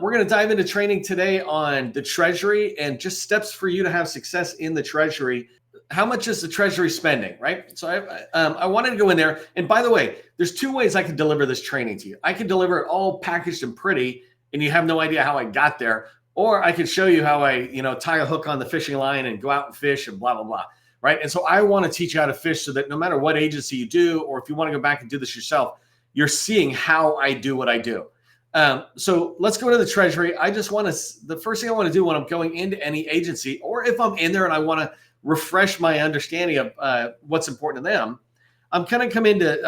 We're going to dive into training today on the Treasury and just steps for you to have success in the Treasury. How much is the Treasury spending, right? So I wanted to go in there. And by the way, there's two ways I can deliver this training to you. I can deliver it all packaged and pretty, and you have no idea how I got there. Or I can show you how I, tie a hook on the fishing line and go out and fish and blah, blah, blah, right? And so I want to teach you how to fish so that no matter what agency you do, or if you want to go back and do this yourself, you're seeing how I do what I do. So let's go to the Treasury. The first thing I want to do when I'm going into any agency, or if I'm in there and I want to refresh my understanding of what's important to them, I'm going to come into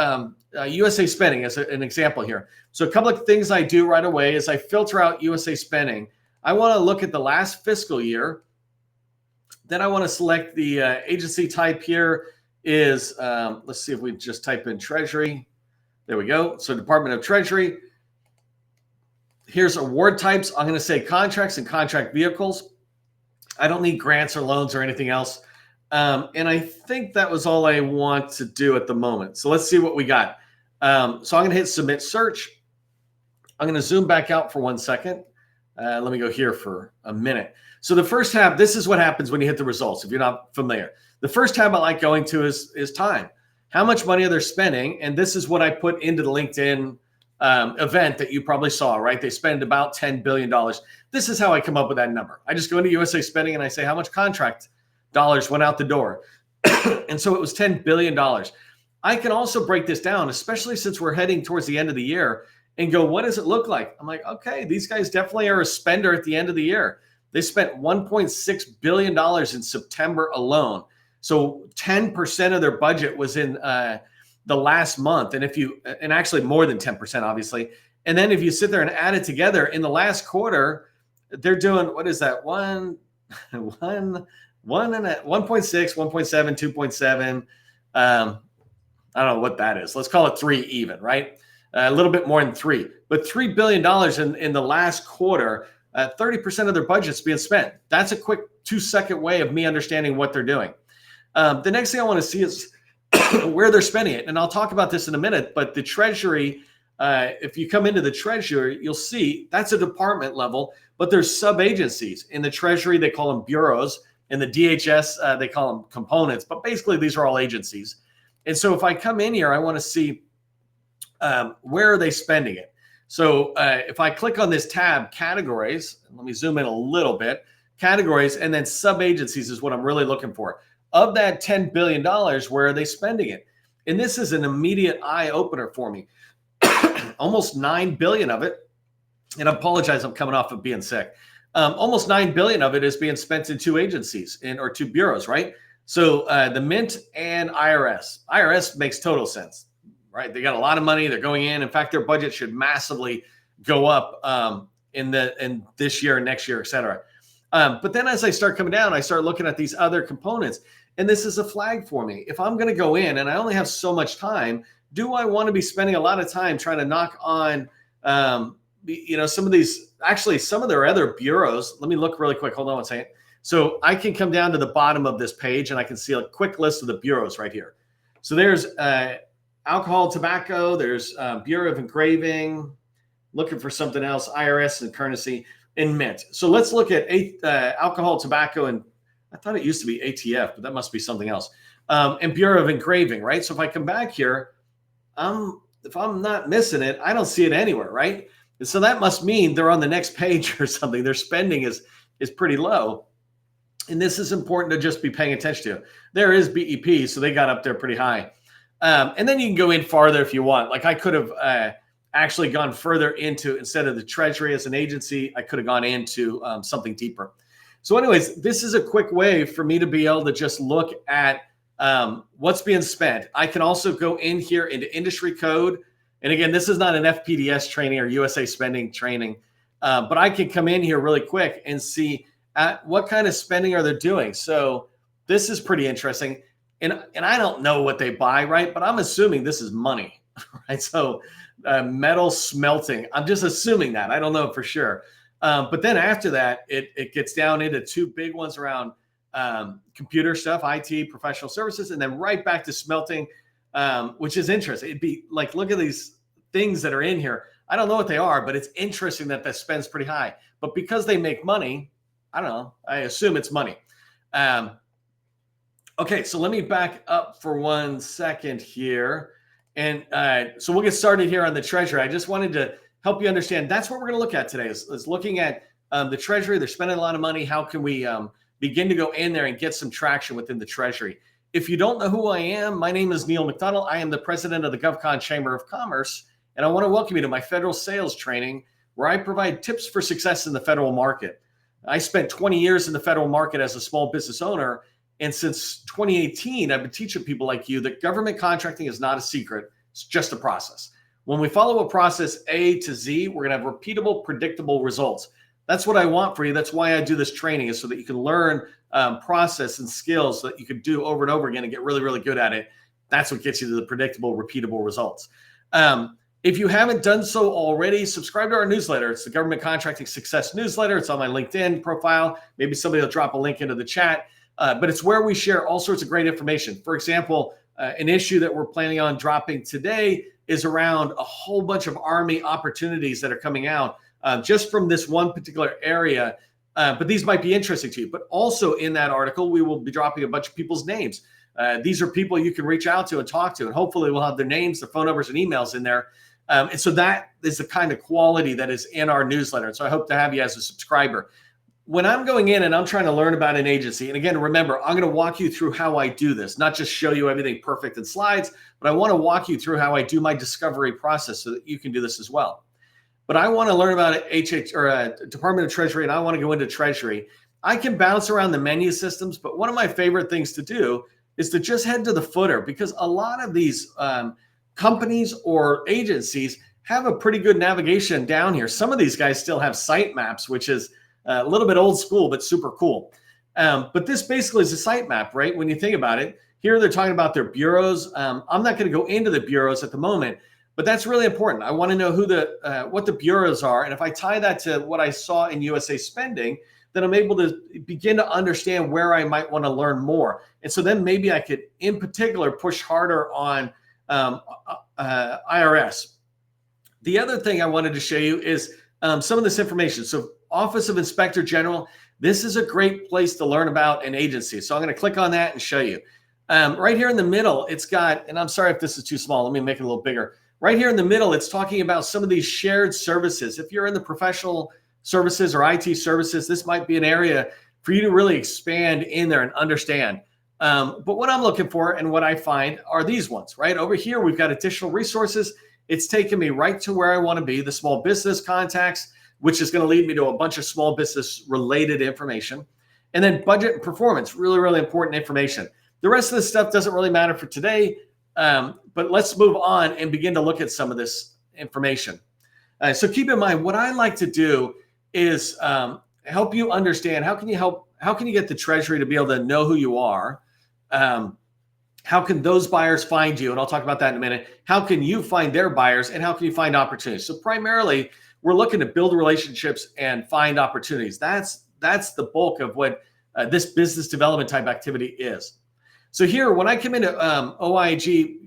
USASpending as an example here. So a couple of things I do right away is I filter out USASpending. I want to look at the last fiscal year. Then I want to select the agency type here is, let's see if we just type in Treasury. There we go. So Department of Treasury. Here's award types. I'm going to say contracts and contract vehicles. I don't need grants or loans or anything else. And I think that was all I want to do at the moment. So let's see what we got. So I'm going to hit submit search. I'm going to zoom back out for 1 second. Let me go here for a minute. So the first tab, this is what happens when you hit the results, if you're not familiar. The first tab I like going to is time. How much money are they spending? And this is what I put into the LinkedIn event that you probably saw, right? They spend about $10 billion. This is how I come up with that number. I just go into USASpending and I say how much contract dollars went out the door. And so it was $10 billion. I can also break this down, especially since we're heading towards the end of the year, and go, what does it look like? I'm like, okay, these guys definitely are a spender at the end of the year. They spent $1.6 billion in September alone. So 10% of their budget was in the last month. And actually more than 10%, obviously. And then if you sit there and add it together in the last quarter, they're doing, what is that? 1.6, 1.7, 2.7. I don't know what that is. Let's call it 3 even, right? A little bit more than 3, but $3 billion in the last quarter, 30% of their budget's being spent. That's a quick 2-second way of me understanding what they're doing. The next thing I want to see is where they're spending it. And I'll talk about this in a minute, but the Treasury, if you come into the Treasury, you'll see that's a department level, but there's sub-agencies. In the Treasury, they call them bureaus. In the DHS, they call them components, but basically these are all agencies. And so if I come in here, I want to see where are they spending it? So if I click on this tab, categories, let me zoom in a little bit, categories, and then sub-agencies is what I'm really looking for. Of that $10 billion, where are they spending it? And this is an immediate eye opener for me. Almost $9 billion of it, and I apologize, I'm coming off of being sick. Almost $9 billion of it is being spent in 2 agencies or 2 bureaus, right? So the Mint and IRS. IRS makes total sense, right? They got a lot of money. They're going in. In fact, their budget should massively go up in this year, next year, et cetera. But then as I start coming down, I start looking at these other components. And this is a flag for me. If I'm going to go in and I only have so much time, do I want to be spending a lot of time trying to knock on, some of these, actually some of their other bureaus? Let me look really quick. Hold on one second. So I can come down to the bottom of this page and I can see a quick list of the bureaus right here. So there's alcohol, tobacco. There's Bureau of Engraving, looking for something else, IRS and currency, and Mint. So let's look at alcohol, tobacco, and I thought it used to be ATF, but that must be something else. And Bureau of Engraving, right? So if I come back here, if I'm not missing it, I don't see it anywhere, right? And so that must mean they're on the next page or something. Their spending is pretty low. And this is important to just be paying attention to. There is BEP, so they got up there pretty high. And then you can go in farther if you want. Like I could have actually gone further into, instead of the Treasury as an agency, I could have gone into something deeper. So anyways, this is a quick way for me to be able to just look at what's being spent. I can also go in here into industry code. And again, this is not an FPDS training or USASpending training, but I can come in here really quick and see what kind of spending are they doing. So this is pretty interesting. And I don't know what they buy, right? But I'm assuming this is money, right? So metal smelting, I'm just assuming that. I don't know for sure. But then after that, it gets down into 2 big ones around computer stuff, IT, professional services, and then right back to smelting, which is interesting. It'd be like, look at these things that are in here. I don't know what they are, but it's interesting that the spend's pretty high. But because they make money, I don't know, I assume it's money. Okay, so let me back up for 1 second here. And so we'll get started here on the Treasury. I just wanted to help you understand. That's what we're going to look at today is looking at the Treasury. They're spending a lot of money. How can we begin to go in there and get some traction within the Treasury? If you don't know who I am, my name is 𝗦𝗨𝗕𝗏𝗏𝗏. I am the president of the GovCon Chamber of Commerce, and I want to welcome you to my federal sales training where I provide tips for success in the federal market. I spent 20 years in the federal market as a small business owner, and since 2018, I've been teaching people like you that government contracting is not a secret. It's just a process. When we follow a process A to Z, we're going to have repeatable, predictable results. That's what I want for you. That's why I do this training, is so that you can learn process and skills that you can do over and over again and get really, really good at it. That's what gets you to the predictable, repeatable results. If you haven't done so already, subscribe to our newsletter. It's the Government Contracting Success Newsletter. It's on my LinkedIn profile. Maybe somebody will drop a link into the chat. But it's where we share all sorts of great information. For example, an issue that we're planning on dropping today is around a whole bunch of Army opportunities that are coming out just from this one particular area. But these might be interesting to you. But also in that article, we will be dropping a bunch of people's names. These are people you can reach out to and talk to, and hopefully we'll have their names, their phone numbers, and emails in there. And so that is the kind of quality that is in our newsletter. And so I hope to have you as a subscriber. When I'm going in and I'm trying to learn about an agency, and again, remember, I'm going to walk you through how I do this, not just show you everything perfect in slides, but I want to walk you through how I do my discovery process so that you can do this as well. But I want to learn about Department of Treasury, and I want to go into Treasury. I can bounce around the menu systems, but one of my favorite things to do is to just head to the footer, because a lot of these companies or agencies have a pretty good navigation down here. Some of these guys still have sitemaps, which is a little bit old school, but super cool. But this basically is a sitemap, right? When you think about it, here they're talking about their bureaus. I'm not going to go into the bureaus at the moment, but that's really important. I want to know who what the bureaus are. And if I tie that to what I saw in USA Spending, then I'm able to begin to understand where I might want to learn more. And so then maybe I could, in particular, push harder on IRS. The other thing I wanted to show you is some of this information. So Office of Inspector General, this is a great place to learn about an agency. So I'm going to click on that and show you. Right here in the middle, it's got, and I'm sorry if this is too small, let me make it a little bigger. Right here in the middle, it's talking about some of these shared services. If you're in the professional services or IT services, this might be an area for you to really expand in there and understand. But what I'm looking for and what I find are these ones, right? Over here, we've got additional resources. It's taken me right to where I want to be, the small business contacts, which is going to lead me to a bunch of small business related information. And then budget and performance, really, really important information. The rest of this stuff doesn't really matter for today, but let's move on and begin to look at some of this information. So keep in mind, what I like to do is help you understand how can you get the Treasury to be able to know who you are? How can those buyers find you? And I'll talk about that in a minute. How can you find their buyers, and how can you find opportunities? So primarily, we're looking to build relationships and find opportunities. That's the bulk of what this business development type activity is. So here, when I come into OIG,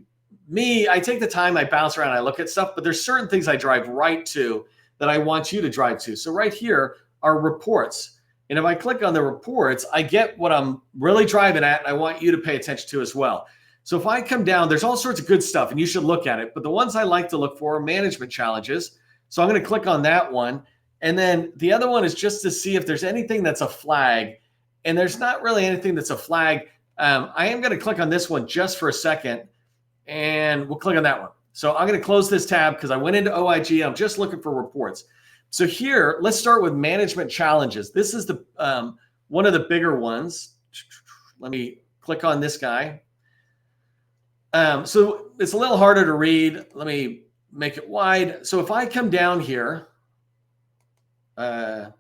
I take the time, I bounce around, I look at stuff, but there's certain things I drive right to that I want you to drive to. So right here are reports. And if I click on the reports, I get what I'm really driving at, and I want you to pay attention to as well. So if I come down, there's all sorts of good stuff, and you should look at it. But the ones I like to look for are management challenges. So I'm going to click on that one. And then the other one is just to see if there's anything that's a flag. And there's not really anything that's a flag. I am going to click on this one just for a second, and we'll click on that one. So I'm going to close this tab because I went into OIG. I'm just looking for reports. So here, let's start with management challenges. This is the one of the bigger ones. Let me click on this guy. So it's a little harder to read. Let me make it wide. So if I come down here, I'm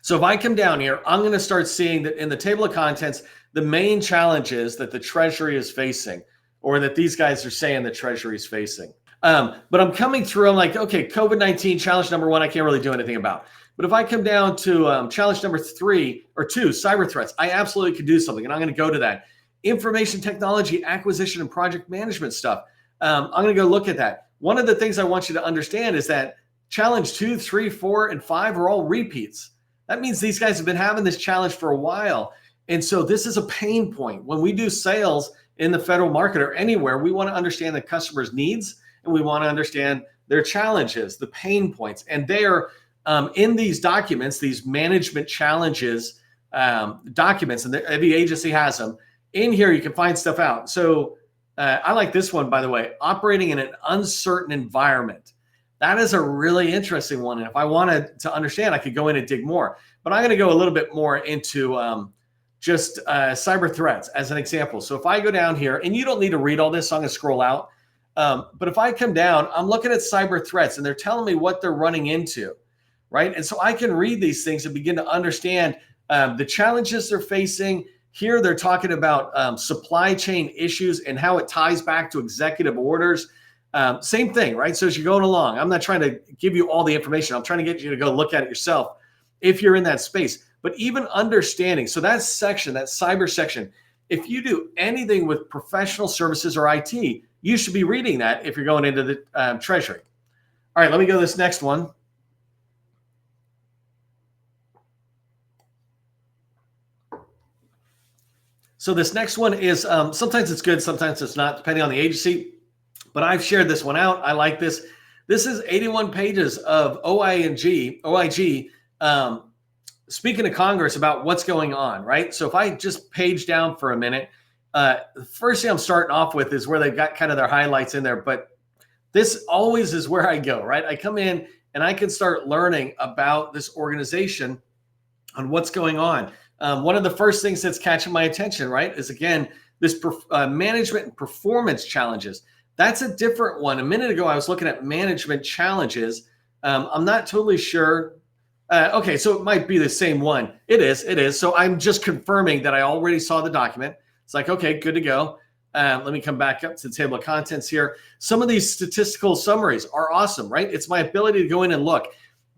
going to start seeing that in the table of contents, the main challenges that the Treasury is facing, or that these guys are saying the Treasury is facing. But I'm coming through, I'm like, okay, COVID-19 challenge number 1, I can't really do anything about. But if I come down to challenge number 3 or 2, cyber threats, I absolutely could do something. And I'm going to go to that. Information technology, acquisition, and project management stuff. I'm going to go look at that. one of the things I want you to understand is that challenge 2, 3, 4, and 5 are all repeats. That means these guys have been having this challenge for a while. And so this is a pain point. When we do sales in the federal market or anywhere, we want to understand the customer's needs, and we want to understand their challenges, the pain points. And they are in these documents, these management challenges documents, and every agency has them. In here, you can find stuff out. So I like this one, by the way, operating in an uncertain environment. That is a really interesting one. And if I wanted to understand, I could go in and dig more. But I'm going to go a little bit more into just cyber threats as an example. So if I go down here, and you don't need to read all this, so I'm going to scroll out. But if I come down, I'm looking at cyber threats, and they're telling me what they're running into, right? And so I can read these things and begin to understand the challenges they're facing. Here they're talking about supply chain issues and how it ties back to executive orders. Same thing, right? So as you're going along, I'm not trying to give you all the information. I'm trying to get you to go look at it yourself if you're in that space. But even understanding, so that section, that cyber section, if you do anything with professional services or IT, you should be reading that if you're going into the Treasury. All right, let me go to this next one. So this next one is, sometimes it's good, sometimes it's not, depending on the agency. But I've shared this one out. I like this. This is 81 pages of OIG speaking to Congress about what's going on, right? So if I just page down for a minute, the first thing I'm starting off with is where they've got kind of their highlights in there. But this always is where I go, right? I come in and I can start learning about this organization on what's going on. One of the first things that's catching my attention, right, is again, this management and performance challenges. That's a different one. A minute ago, I was looking at management challenges. I'm not totally sure. Okay, so it might be the same one. It is. So I'm just confirming that I already saw the document. It's like, okay, good to go. Let me come back up to the table of contents here. Some of these statistical summaries are awesome, right? It's my ability to go in and look.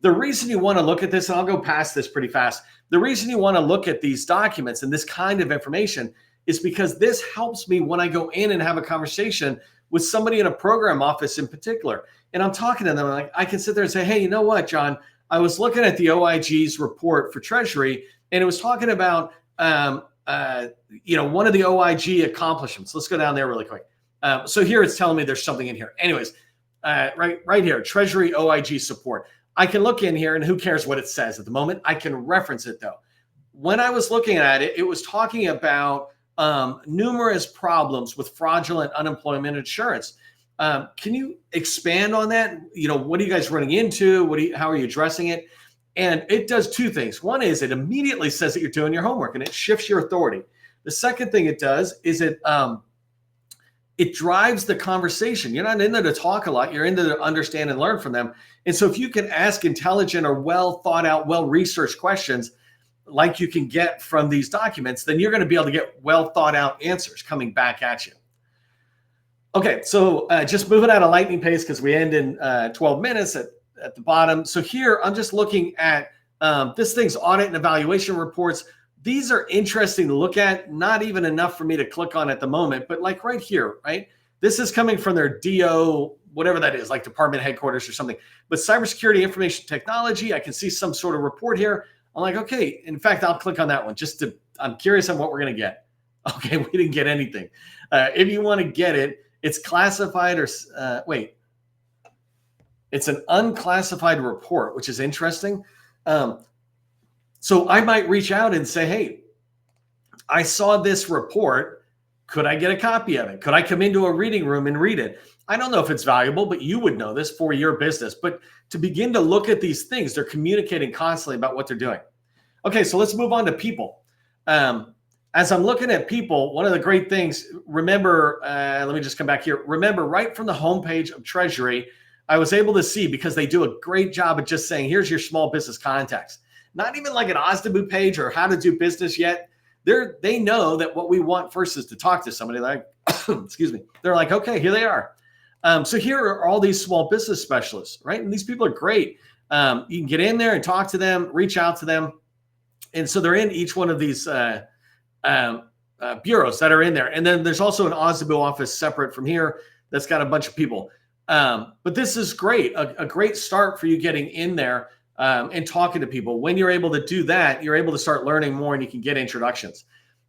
The reason you want to look at this, and I'll go past this pretty fast. The reason you want to look at these documents and this kind of information is because this helps me when I go in and have a conversation with somebody in a program office in particular. And I'm talking to them, like I can sit there and say, hey, you know what, John? I was looking at the OIG's report for Treasury, and it was talking about, one of the OIG accomplishments. Let's go down there really quick. So here it's telling me there's something in here. Anyways, right here, Treasury OIG support. I can look in here, and who cares what it says at the moment? I can reference it though. When I was looking at it, it was talking about numerous problems with fraudulent unemployment insurance. Can you expand on that? What are you guys running into? How are you addressing it? And it does two things. One is it immediately says that you're doing your homework, and it shifts your authority. The second thing it does is it drives the conversation. You're not in there to talk a lot. You're in there to understand and learn from them. And so if you can ask intelligent or well thought out, well-researched questions like you can get from these documents, then you're going to be able to get well thought out answers coming back at you. Okay, so just moving at a lightning pace because we end in 12 minutes at the bottom. So here I'm just looking at this thing's audit and evaluation reports. These are interesting to look at, not even enough for me to click on at the moment, but like right here, right? This is coming from their DO, whatever that is, like department headquarters or something. But cybersecurity information technology, I can see some sort of report here. I'm like, okay, in fact, I'll click on that one I'm curious on what we're going to get. Okay, we didn't get anything. If you want to get it, it's classified or it's an unclassified report, which is interesting. So I might reach out and say, hey, I saw this report. Could I get a copy of it? Could I come into a reading room and read it? I don't know if it's valuable, but you would know this for your business. But to begin to look at these things, they're communicating constantly about what they're doing. Okay, so let's move on to people. As I'm looking at people, one of the great things, remember, let me just come back here. Remember, right from the homepage of Treasury, I was able to see, because they do a great job of just saying, here's your small business contacts. Not even like an OSDBU page or how to do business yet. They know that what we want first is to talk to somebody. Like, excuse me. They're like, okay, here they are. So here are all these small business specialists, right? And these people are great. You can get in there and talk to them, reach out to them. And so they're in each one of these bureaus that are in there. And then there's also an OSDBU office separate from here that's got a bunch of people. But this is great, a great start for you getting in there and talking to people. When you're able to do that, you're able to start learning more and you can get introductions.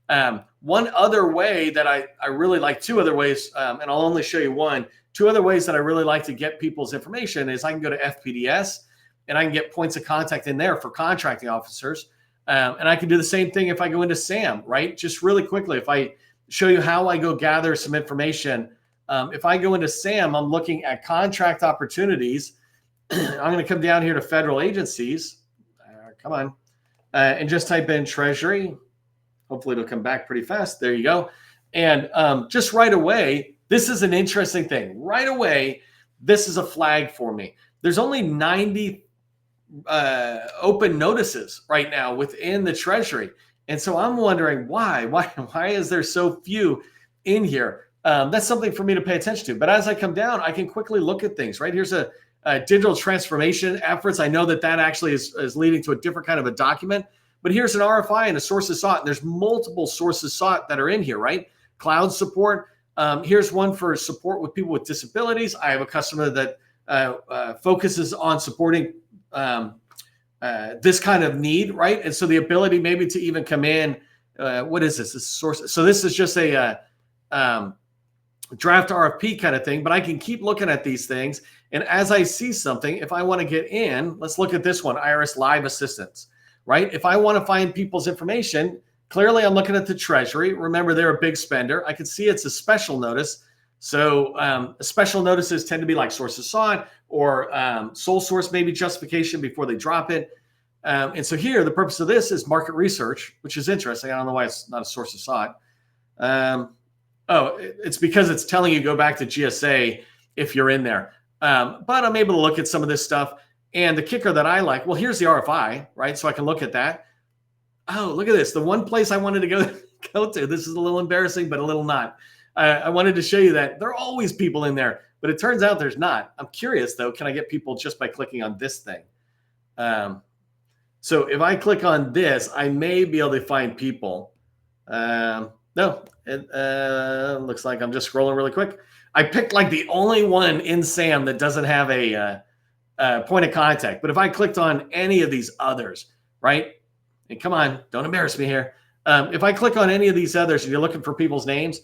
One other way that I really like, two other ways, and I'll only show you one, two other ways that I really like to get people's information is I can go to FPDS and I can get points of contact in there for contracting officers. And I can do the same thing if I go into SAM, right? Just really quickly, if I show you how I go gather some information, if I go into SAM, I'm looking at contract opportunities. I'm going to come down here to federal agencies. Come on. And just type in Treasury. Hopefully it'll come back pretty fast. There you go. And just right away, this is an interesting thing. Right away, this is a flag for me. There's only 90 open notices right now within the Treasury. And so I'm wondering why is there so few in here? That's something for me to pay attention to. But as I come down, I can quickly look at things, right? Here's a digital transformation efforts. I know that actually is leading to a different kind of a document, but here's an RFI and a sources sought. And there's multiple sources sought that are in here, right? Cloud support. Here's one for support with people with disabilities. I have a customer that focuses on supporting this kind of need, right? And so the ability maybe to even come in, what is this? This is source. So this is just a draft RFP kind of thing, but I can keep looking at these things. And as I see something, if I want to get in, let's look at this one, IRS Live Assistance, right? If I want to find people's information, clearly I'm looking at the Treasury. Remember, they're a big spender. I can see it's a special notice. So special notices tend to be like sources sought or sole source, maybe justification before they drop it. And so here, the purpose of this is market research, which is interesting. I don't know why it's not a sources sought. Oh, it's because it's telling you go back to GSA if you're in there. But I'm able to look at some of this stuff. And the kicker that I like, well, here's the RFI, right? So I can look at that. Oh, look at this. The one place I wanted to go to, this is a little embarrassing, but a little not. I wanted to show you that there are always people in there, but it turns out there's not. I'm curious, though, can I get people just by clicking on this thing? So if I click on this, I may be able to find people. No, it looks like I'm just scrolling really quick. I picked like the only one in SAM that doesn't have a point of contact. But if I clicked on any of these others, right? And come on, don't embarrass me here. If I click on any of these others and you're looking for people's names,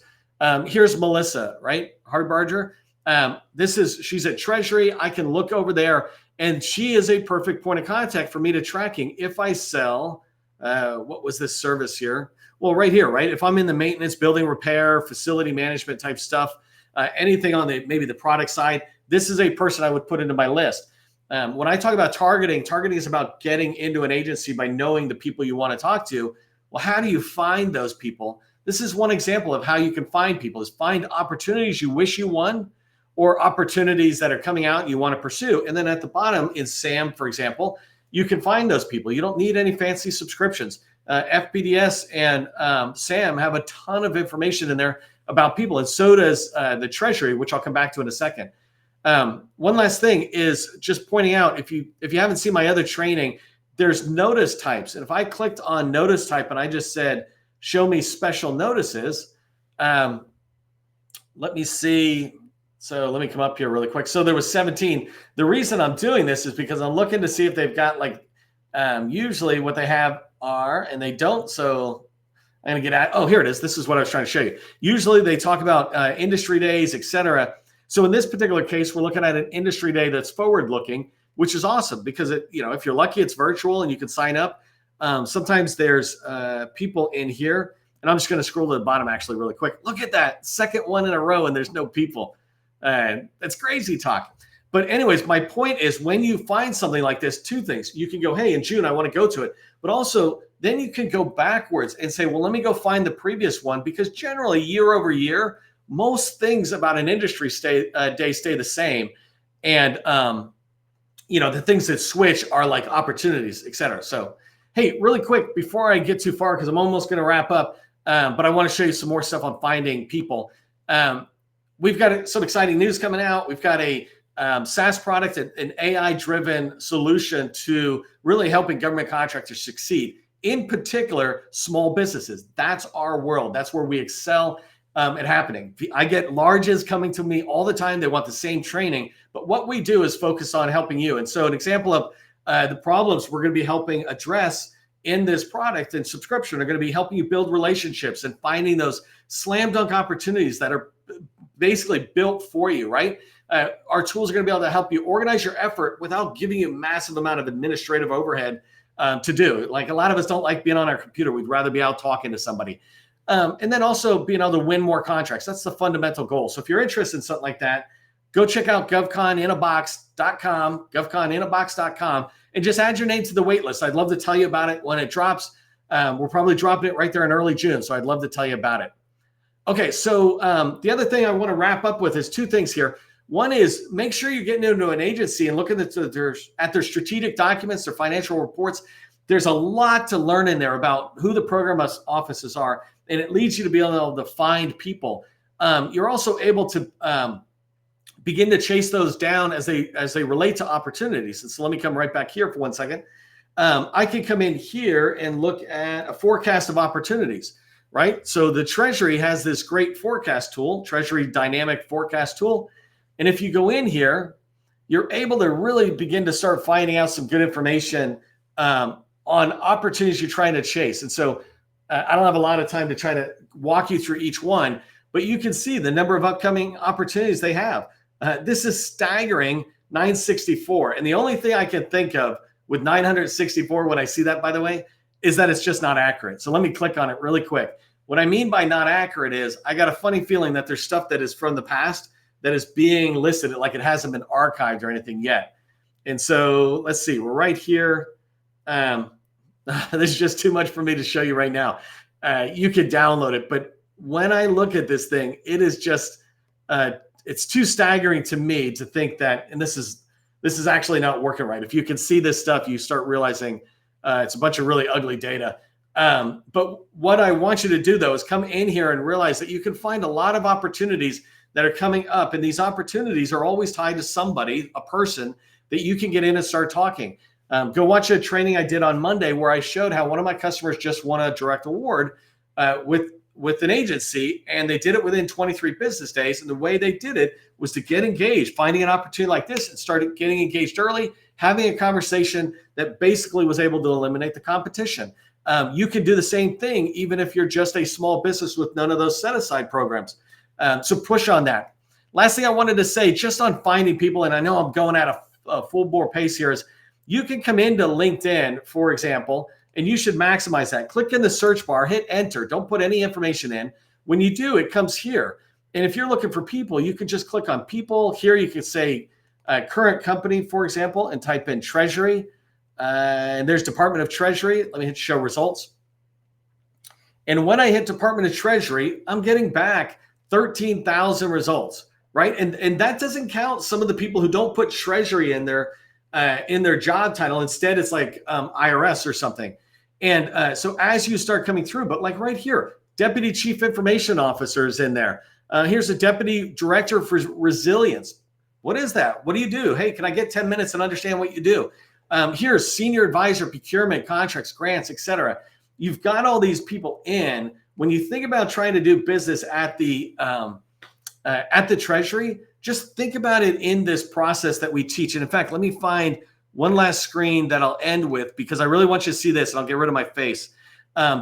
here's Melissa, right? Hardbarger. She's at Treasury. I can look over there and she is a perfect point of contact for me to tracking. If I sell, what was this service here? Well, right here, right? If I'm in the maintenance, building repair, facility management type stuff, anything on maybe the product side, this is a person I would put into my list. When I talk about targeting is about getting into an agency by knowing the people you want to talk to. Well, how do you find those people? This is one example of how you can find people, is find opportunities you wish you won or opportunities that are coming out and you want to pursue. And then at the bottom in SAM, for example, you can find those people. You don't need any fancy subscriptions. FPDS and SAM have a ton of information in there about people, and so does the Treasury, which I'll come back to in a second. One last thing is just pointing out, if you haven't seen my other training, there's notice types. And if I clicked on notice type and I just said, show me special notices, let me see. So let me come up here really quick. So there was 17. The reason I'm doing this is because I'm looking to see if they've got like, usually what they have are, and they don't. So I'm going to get at, oh, here it is. This is what I was trying to show you. Usually they talk about industry days, et cetera. So in this particular case, we're looking at an industry day that's forward looking, which is awesome because if you're lucky, it's virtual and you can sign up. Sometimes there's people in here, and I'm just going to scroll to the bottom actually really quick. Look at that second one in a row and there's no people. That's crazy talk. But anyways, my point is when you find something like this, two things. You can go, hey, in June, I want to go to it. But also then you can go backwards and say, well, let me go find the previous one, because generally year over year, most things about an industry day stay the same. And, the things that switch are like opportunities, et cetera. So, hey, really quick, before I get too far, because I'm almost going to wrap up, but I want to show you some more stuff on finding people. We've got some exciting news coming out. We've got a SaaS product, an AI-driven solution to really helping government contractors succeed, in particular, small businesses. That's our world. That's where we excel. it happening. I get larges coming to me all the time. They want the same training, but what we do is focus on helping you. And so an example of the problems we're going to be helping address in this product and subscription are going to be helping you build relationships and finding those slam dunk opportunities that are basically built for you, right? Our tools are going to be able to help you organize your effort without giving you a massive amount of administrative overhead to do. Like a lot of us don't like being on our computer. We'd rather be out talking to somebody. And then also being able to win more contracts. That's the fundamental goal. So if you're interested in something like that, go check out govcon.com, govcon.com, and just add your name to the wait list. I'd love to tell you about it when it drops. We're probably dropping it right there in early June, so I'd love to tell you about it. Okay, so the other thing I want to wrap up with is two things here. One is make sure you're getting into an agency and looking at their strategic documents, their financial reports. There's a lot to learn in there about who the program offices are, and it leads you to be able to find people. You're also able to begin to chase those down as they relate to opportunities. And so let me come right back here for 1 second. I can come in here and look at a forecast of opportunities, right? So the Treasury has this great forecast tool, Treasury Dynamic Forecast Tool. And if you go in here, you're able to really begin to start finding out some good information on opportunities you're trying to chase. And so I don't have a lot of time to try to walk you through each one, but you can see the number of upcoming opportunities they have. This is staggering, 964. And the only thing I can think of with 964 when I see that, by the way, is that it's just not accurate. So let me click on it really quick. What I mean by not accurate is I got a funny feeling that there's stuff that is from the past that is being listed like it hasn't been archived or anything yet. And so let's see, we're right here. This is just too much for me to show you right now. You can download it, but when I look at this thing, it is just, it's too staggering to me to think that, and this is actually not working right. If you can see this stuff, you start realizing it's a bunch of really ugly data. But what I want you to do though is come in here and realize that you can find a lot of opportunities that are coming up. And these opportunities are always tied to somebody, a person that you can get in and start talking. Go watch a training I did on Monday where I showed how one of my customers just won a direct award with an agency, and they did it within 23 business days. And the way they did it was to get engaged, finding an opportunity like this and started getting engaged early, having a conversation that basically was able to eliminate the competition. You can do the same thing even if you're just a small business with none of those set-aside programs. So push on that. Last thing I wanted to say, just on finding people, and I know I'm going at a full bore pace here, is you can come into LinkedIn, for example, and you should maximize that. Click in the search bar, hit enter. Don't put any information in. When you do, it comes here. And if you're looking for people, you can just click on people. Here you can say current company, for example, and type in Treasury. And there's Department of Treasury. Let me hit show results. And when I hit Department of Treasury, I'm getting back 13,000 results, right? And that doesn't count some of the people who don't put Treasury in their job title. Instead, it's like IRS or something. And so as you start coming through, but like right here, Deputy Chief Information Officer is in there. Here's a Deputy Director for Resilience. What is that? What do you do? Hey, can I get 10 minutes and understand what you do? Here's Senior Advisor, Procurement, Contracts, Grants, etc. You've got all these people in. When you think about trying to do business at the Treasury, just think about it in this process that we teach. And in fact, let me find one last screen that I'll end with because I really want you to see this, and I'll get rid of my face.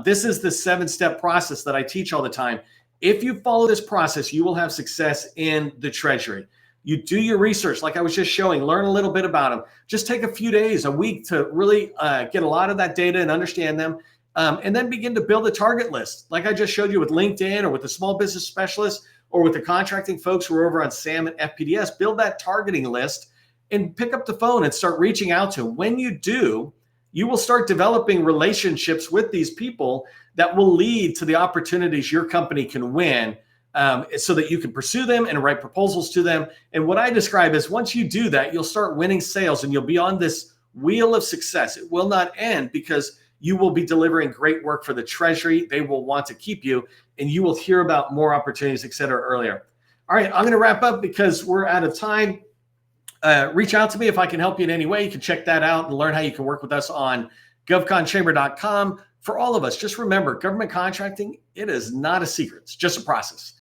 This is the 7-step process that I teach all the time. If you follow this process, you will have success in the Treasury. You do your research, like I was just showing, learn a little bit about them. Just take a few days, a week to really get a lot of that data and understand them. And then begin to build a target list. Like I just showed you with LinkedIn or with the small business specialist or with the contracting folks who are over on SAM and FPDS, build that targeting list and pick up the phone and start reaching out to them. When you do, you will start developing relationships with these people that will lead to the opportunities your company can win so that you can pursue them and write proposals to them. And what I describe is once you do that, you'll start winning sales and you'll be on this wheel of success. It will not end because you will be delivering great work for the Treasury. They will want to keep you, and you will hear about more opportunities, et cetera, earlier. All right, I'm going to wrap up because we're out of time. Reach out to me if I can help you in any way. You can check that out and learn how you can work with us on govconchamber.com. For all of us, just remember, government contracting, it is not a secret. It's just a process.